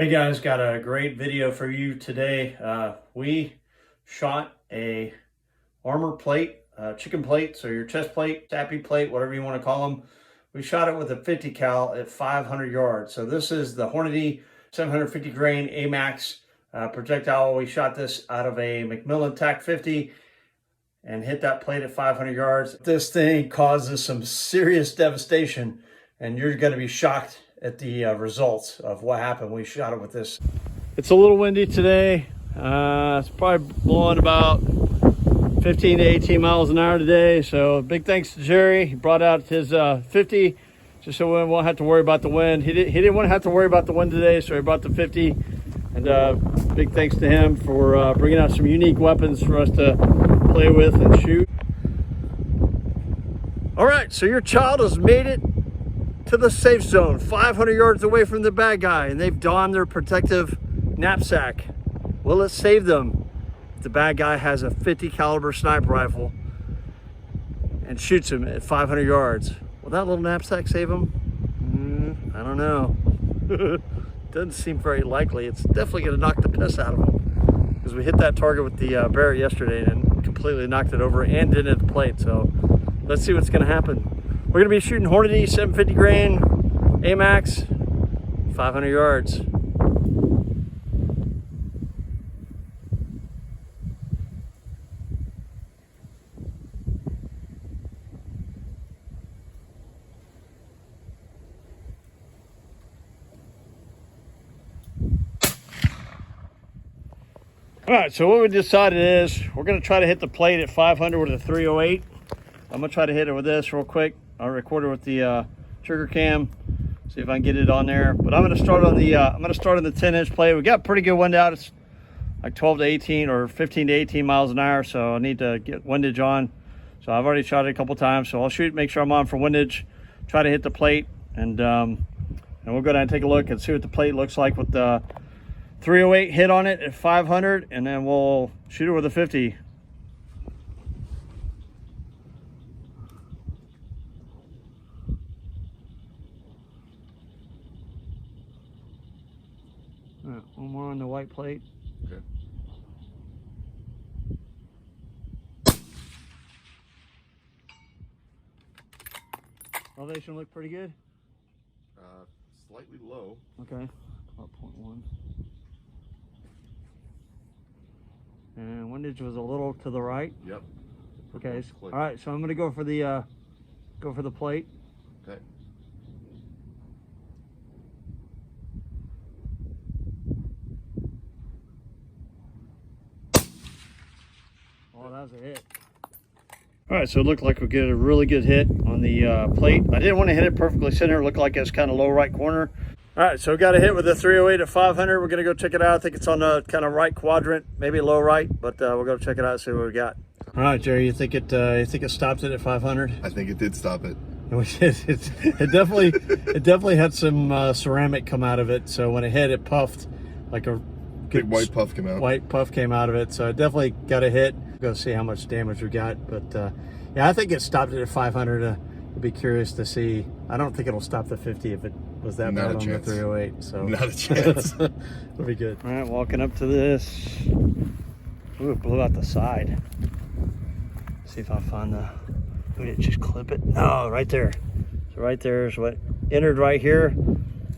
Hey guys, got a great video for you today. We shot a armor plate, chicken plate, so your chest plate, SAPI plate, whatever you want to call them. We shot it with a 50 cal at 500 yards. So this is the Hornady 750 grain AMAX projectile. We shot this out of a McMillan TAC-50 and hit that plate at 500 yards. This thing causes some serious devastation, and you're going to be shocked at the results of what happened. We shot it with this. It's a little windy today. It's probably blowing about 15 to 18 miles an hour today. So big thanks to Jerry. He brought out his 50 just so we won't have to worry about the wind. He didn't want to have to worry about the wind today, so he brought the 50. And big thanks to him for bringing out some unique weapons for us to play with and shoot. All right, so your child has made it to the safe zone, 500 yards away from the bad guy, and they've donned their protective knapsack. Will it save them if the bad guy has a 50 caliber sniper rifle and shoots him at 500 yards? Will that little knapsack save him? I don't know. Doesn't seem very likely. It's definitely going to knock the piss out of him, because we hit that target with the Barrett yesterday and completely knocked it over and didn't hit the plate. So let's see what's going to happen. We're going to be shooting Hornady 750 grain AMAX, 500 yards. All right, so what we decided is we're going to try to hit the plate at 500 with a 308. I'm going to try to hit it with this real quick. I'll record it with the trigger cam, see if I can get it on there. But I'm going to start on the 10-inch plate. We got pretty good wind out. It's like 12 to 18 or 15 to 18 miles an hour, so I need to get windage on. So I've already shot it a couple times, so I'll shoot, make sure I'm on for windage, try to hit the plate, and we'll go down and take a look and see what the plate looks like with the 308 hit on it at 500, and then we'll shoot it with a 50. All right, one more on the white plate. Okay. Elevation look pretty good? Slightly low. Okay, about 0.1. And windage was a little to the right. Yep. Okay. All right, so I'm gonna go for the plate. Okay. Oh, that was a hit. All right, so it looked like we get a really good hit on the plate. I didn't want to hit it perfectly center. It looked like it was kind of low right corner. All right, so we got a hit with the 308 at 500. We're gonna go check it out. I think it's on the kind of right quadrant, maybe low right, but we'll go check it out and see what we got. All right, Jerry, you think it stopped it at 500? I think it did stop it. It definitely had some ceramic come out of it. So when it hit, it puffed like a Big white puff came out. White puff came out of it. So it definitely got a hit. Go see how much damage we got. But yeah, I think it stopped it at 500. I'd be curious to see. I don't think it'll stop the 50 if it was that bad on the 308. So not a chance. It'll be good. All right, walking up to this. Ooh, it blew out the side. See if I find the. Did it just clip it? No, right there. So right there is what entered right here.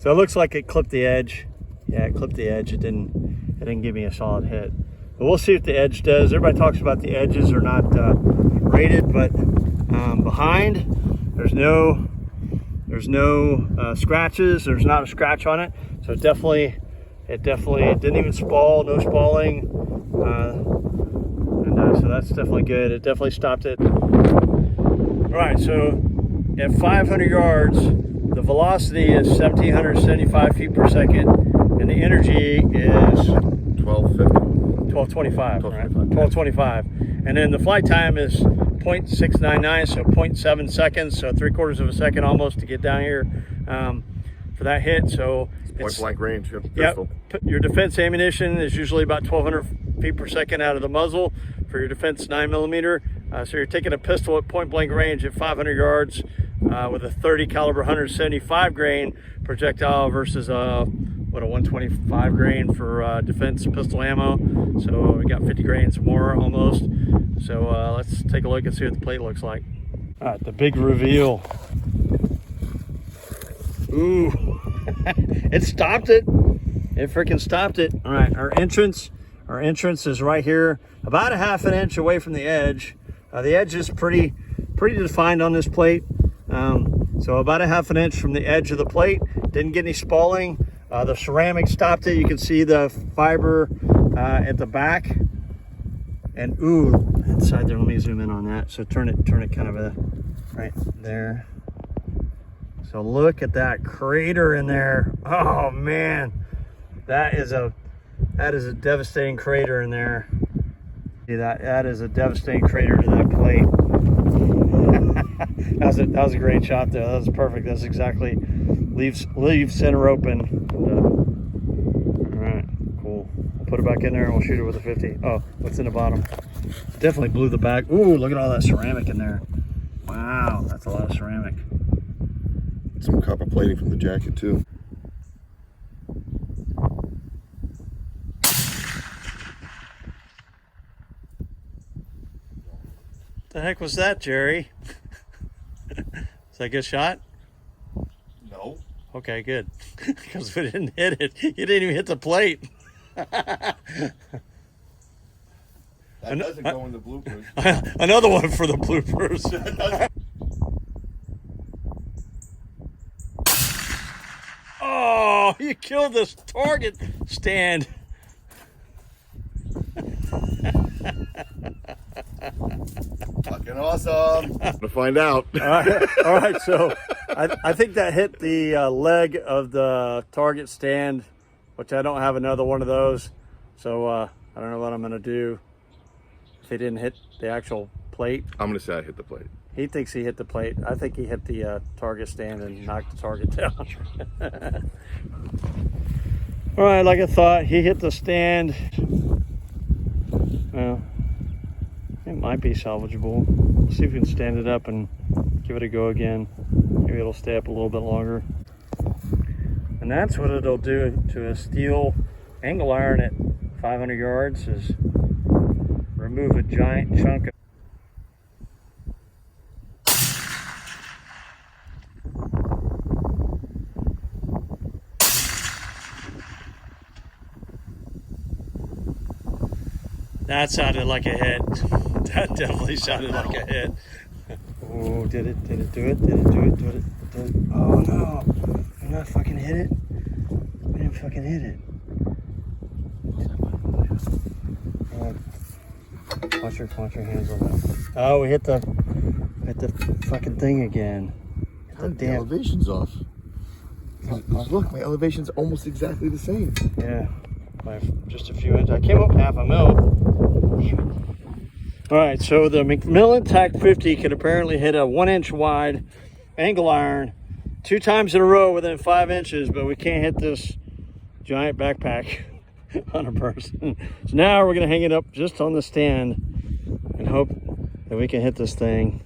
So it looks like it clipped the edge. Yeah, it clipped the edge. It didn't give me a solid hit. But we'll see what the edge does. Everybody talks about the edges are not rated, but behind there's no scratches. There's not a scratch on it. So it definitely didn't even spall. No spalling. So that's definitely good. It definitely stopped it. All right, so at 500 yards, the velocity is 1,775 feet per second, and the energy is 1225, right? 1225. And then the flight time is 0.699, so 0.7 seconds, so 3/4 of a second almost to get down here for that hit. So Point blank range. Yep. Your defense ammunition is usually about 1,200 feet per second out of the muzzle for your defense 9mm. So you're taking a pistol at point blank range at 500 yards with a 30 caliber 175 grain projectile versus a what, a 125 grain for defense pistol ammo. So we got 50 grains more almost. So let's take a look and see what the plate looks like. All right, the big reveal. Ooh, it stopped it. It freaking stopped it. All right, our entrance is right here, about a half an inch away from the edge. The edge is pretty defined on this plate. So about a half an inch from the edge of the plate. Didn't get any spalling. The ceramic stopped it. You can see the fiber at the back. And ooh, inside there, let me zoom in on that. So turn it kind of right there. So look at that crater in there. Oh man, that is a devastating crater in there. See that is a devastating crater to that plate. that was a great shot there. That was perfect. That's exactly leave center open. All right, cool. We'll put it back in there and we'll shoot it with a 50. Oh, what's in the bottom? Definitely blew the back. Ooh, look at all that ceramic in there. Wow, that's a lot of ceramic. Some copper plating from the jacket too. The heck was that, Jerry? Is that a good shot? No. Okay, good. Because if it didn't hit it, you didn't even hit the plate. That doesn't go in the bloopers. Another one for the bloopers. Oh, you killed this target stand. Fucking awesome. To find out. All right. So I think that hit the leg of the target stand, which I don't have another one of those. So I don't know what I'm going to do if it didn't hit the actual plate. I'm going to say I hit the plate. He thinks he hit the plate. I think he hit the target stand and knocked the target down. All right, like I thought, he hit the stand. Well, it might be salvageable. Let's see if we can stand it up and give it a go again. Maybe it'll stay up a little bit longer. And that's what it'll do to a steel angle iron at 500 yards, is remove a giant chunk of That sounded like a hit. That definitely sounded like a hit. Oh, did it do it? Did it do it? Oh no! Did not fucking hit it. We didn't fucking hit it. Watch your hands on that. Oh, we hit the fucking thing again. The elevation's off. Look, my elevation's almost exactly the same. Yeah, by just a few inches. I came up half a mil. Damn it. All right, so the McMillan TAC-50 can apparently hit a 1-inch wide angle iron 2 times in a row within 5 inches, but we can't hit this giant backpack on a person. So now we're gonna hang it up just on the stand and hope that we can hit this thing.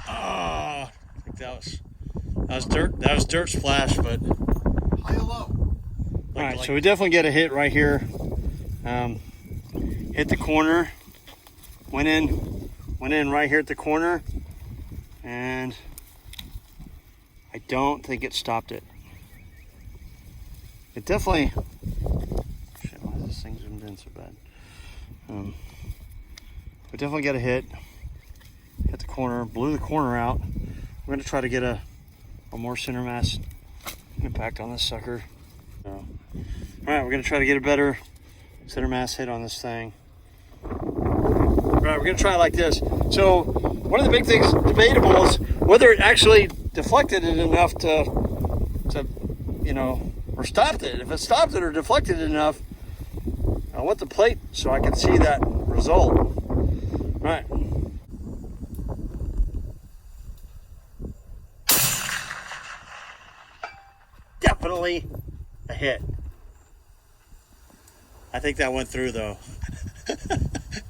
I think that was dirt splash, but High or low? all right. So we definitely get a hit right here. Hit the corner, went in right here at the corner, and I don't think it stopped it. It definitely. Shit, why is this thing zoomed in so bad? We definitely got a hit. Hit the corner, blew the corner out. We're going to try to get a more center mass impact on this sucker. So, all right, we're going to try to get a better center mass hit on this thing. All right, we're going to try it like this. So one of the big things debatable is whether it actually deflected it enough to or stopped it. If it stopped it or deflected it enough, I want the plate so I can see that result. All right. Definitely a hit. I think that went through though.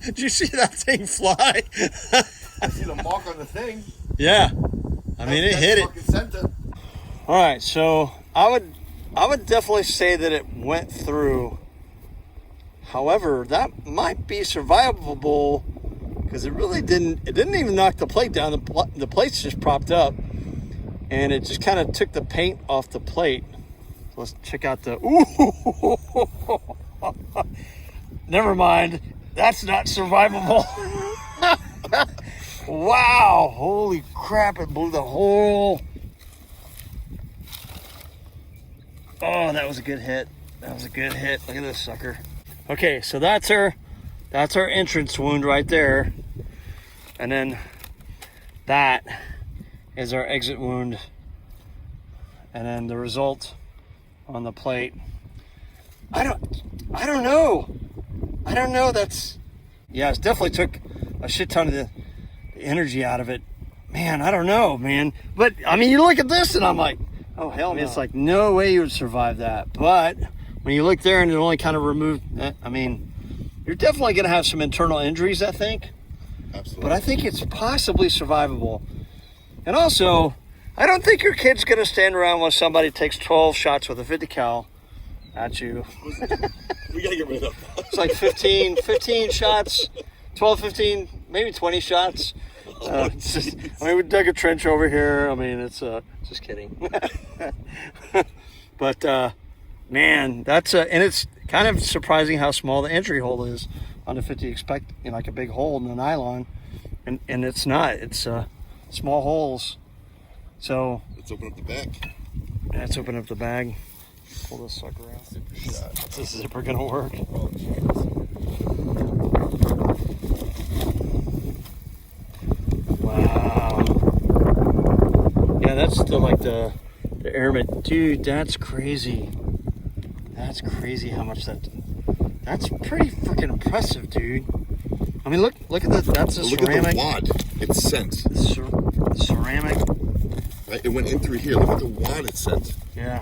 Did you see that thing fly? I see the mark on the thing. Yeah. I I mean, it hit it. Center. All right, so I would definitely say that it went through. However, that might be survivable because it really didn't. It didn't even knock the plate down. The plate's just propped up, and it just kind of took the paint off the plate. So let's check out the. Ooh, never mind. That's not survivable. Wow! Holy crap! It blew the whole. Oh, that was a good hit. That was a good hit. Look at this sucker. Okay, so that's our entrance wound right there. And then that is our exit wound. And then the result on the plate. I don't know. I don't know. That's, yeah, it definitely took a shit ton of the energy out of it. Man, I don't know, man. But I mean, you look at this and I'm like, oh, hell no. It's like, no way you would survive that. But when you look there and it only kind of removed, I mean, you're definitely going to have some internal injuries, I think. Absolutely. But I think it's possibly survivable. And also, I don't think your kid's going to stand around while somebody takes 12 shots with a 50 cal at you. We got to get rid of that. It's like 15 shots, 12, 15, maybe 20 shots. It's just, I mean, we dug a trench over here. I mean, it's just kidding. But man, that's and it's kind of surprising how small the entry hole is on the 50. Expect, you know, like a big hole in the nylon, and it's not. It's small holes. So let's open up the bag. Let's open up the bag. Pull this sucker out. Is this zipper gonna work? Oh, wow. Yeah, that's still like the airman. Dude, that's crazy. That's crazy how much that's pretty freaking impressive, dude. I mean, look at that. That's a look ceramic. Look at the wad. It's sent. The ceramic. Right, it went in through here. Look at the wad it sent. Yeah.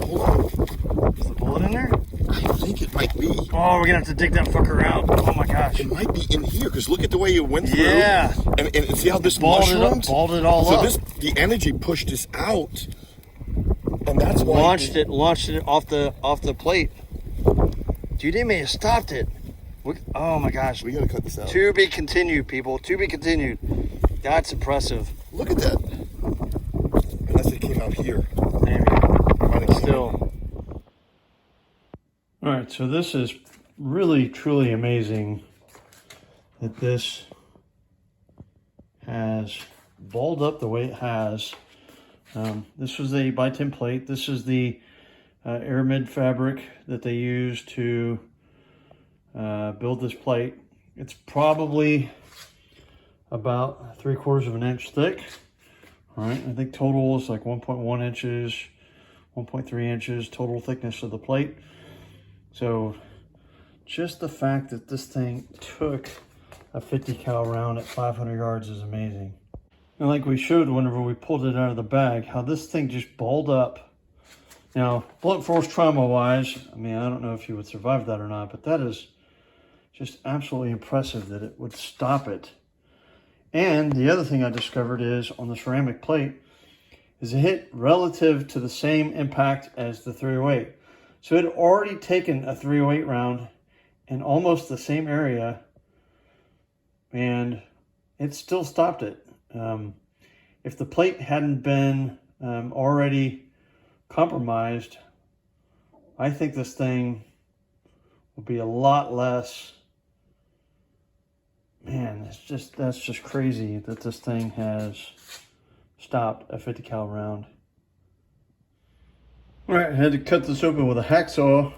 Hold on. Is the bullet in there? I think it might be. Oh, we're gonna have to dig that fucker out. Oh my gosh. It might be in here because look at the way it went through. Yeah. And see how this Balled mushroomed? it all up. So the energy pushed this out, and that's why launched it off the plate. Dude, they may have stopped it. Oh my gosh. We gotta cut this out. To be continued, people. To be continued. That's impressive. Look at that. Unless it came out here. Maybe. Still. All right, so this is really, truly amazing that this has balled up the way it has. This was a by-10 plate. This is the aramid fabric that they use to build this plate. It's probably about 3/4 of an inch thick. All right, I think total is like 1.1 inches, 1.3 inches total thickness of the plate. So just the fact that this thing took a 50 cal round at 500 yards is amazing. And like we showed whenever we pulled it out of the bag, how this thing just balled up. Now, blunt force trauma wise, I mean, I don't know if you would survive that or not, but that is just absolutely impressive that it would stop it. And the other thing I discovered is on the ceramic plate is it hit relative to the same impact as the .308. So it had already taken a .308 round in almost the same area, and it still stopped it. If the plate hadn't been already compromised, I think this thing will be a lot less. Man, that's just crazy that this thing has stopped a 50 cal round. All right, I had to cut this open with a hacksaw,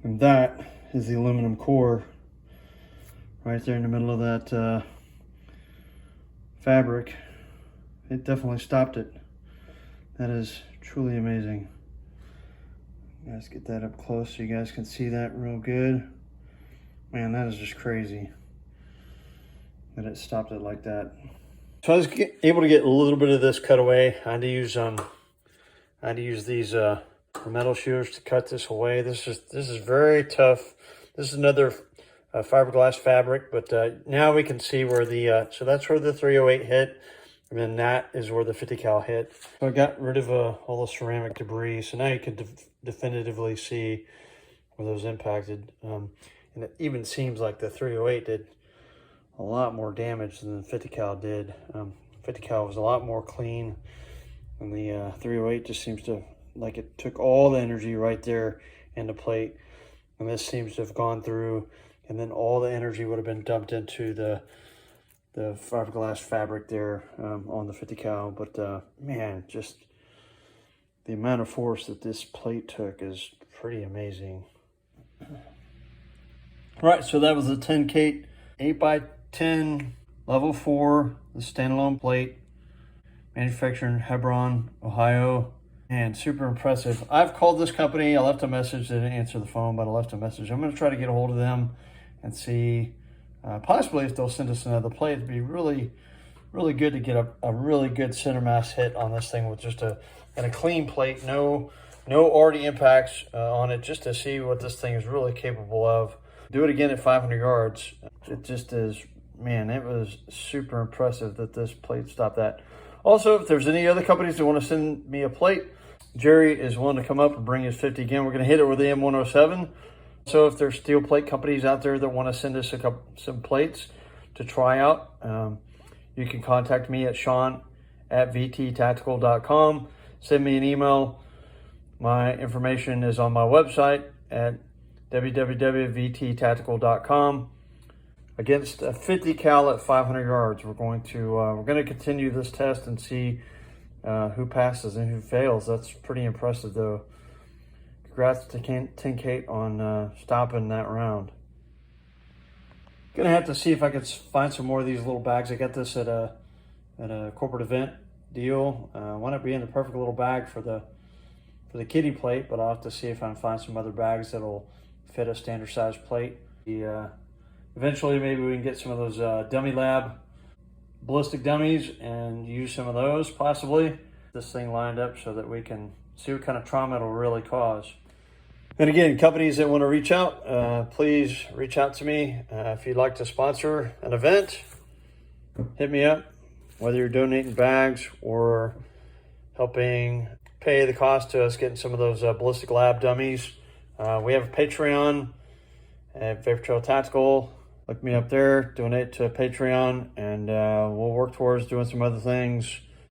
and that is the aluminum core right there in the middle of that fabric. It definitely stopped it. That is truly amazing. Let's get that up close so you guys can see that real good. Man, that is just crazy that it stopped it like that. So I was able to get a little bit of this cut away. I had to use these metal shears to cut this away. This is very tough. This is another fiberglass fabric. But now we can see where the, so that's where the 308 hit. And then that is where the 50 cal hit. So I got rid of all the ceramic debris. So now you can definitively see where those impacted. And it even seems like the 308 did a lot more damage than the 50 cal did. 50 cal was a lot more clean. And the 308 just seems to, like, it took all the energy right there in the plate. And this seems to have gone through, and then all the energy would have been dumped into the fiberglass fabric there on the 50 cal. But man, just the amount of force that this plate took is pretty amazing. All right, so that was a 10 Kate 8x10 level 4, the standalone plate, manufactured in Hebron, Ohio. And super impressive. I've called this company. I left a message. They didn't answer the phone, but I left a message. I'm going to try to get a hold of them and see possibly if they'll send us another plate. It'd be really, really good to get a really good center mass hit on this thing with just a clean plate. No already impacts on it, just to see what this thing is really capable of. Do it again at 500 yards. It just is, man, it was super impressive that this plate stopped that. Also, if there's any other companies that want to send me a plate, Jerry is willing to come up and bring his 50 again. We're going to hit it with the M107. So if there's steel plate companies out there that want to send us some plates to try out, you can contact me at Sean@vttactical.com. Send me an email. My information is on my website at www.vttactical.com. Against a 50 cal at 500 yards, we're going to continue this test and see who passes and who fails. That's pretty impressive, though. Congrats to 10 Kate on stopping that round. Gonna have to see if I can find some more of these little bags. I got this at a corporate event deal. Why not be in the perfect little bag for the kitty plate? But I'll have to see if I can find some other bags that'll fit a standard size plate. Eventually, maybe we can get some of those Dummy Lab ballistic dummies and use some of those, possibly. This thing lined up so that we can see what kind of trauma it'll really cause. And again, companies that want to reach out, please reach out to me. If you'd like to sponsor an event, hit me up. Whether you're donating bags or helping pay the cost to us getting some of those ballistic lab dummies. We have a Patreon at Vapor Trail Tactical. Look me up there, donate to Patreon, and we'll work towards doing some other things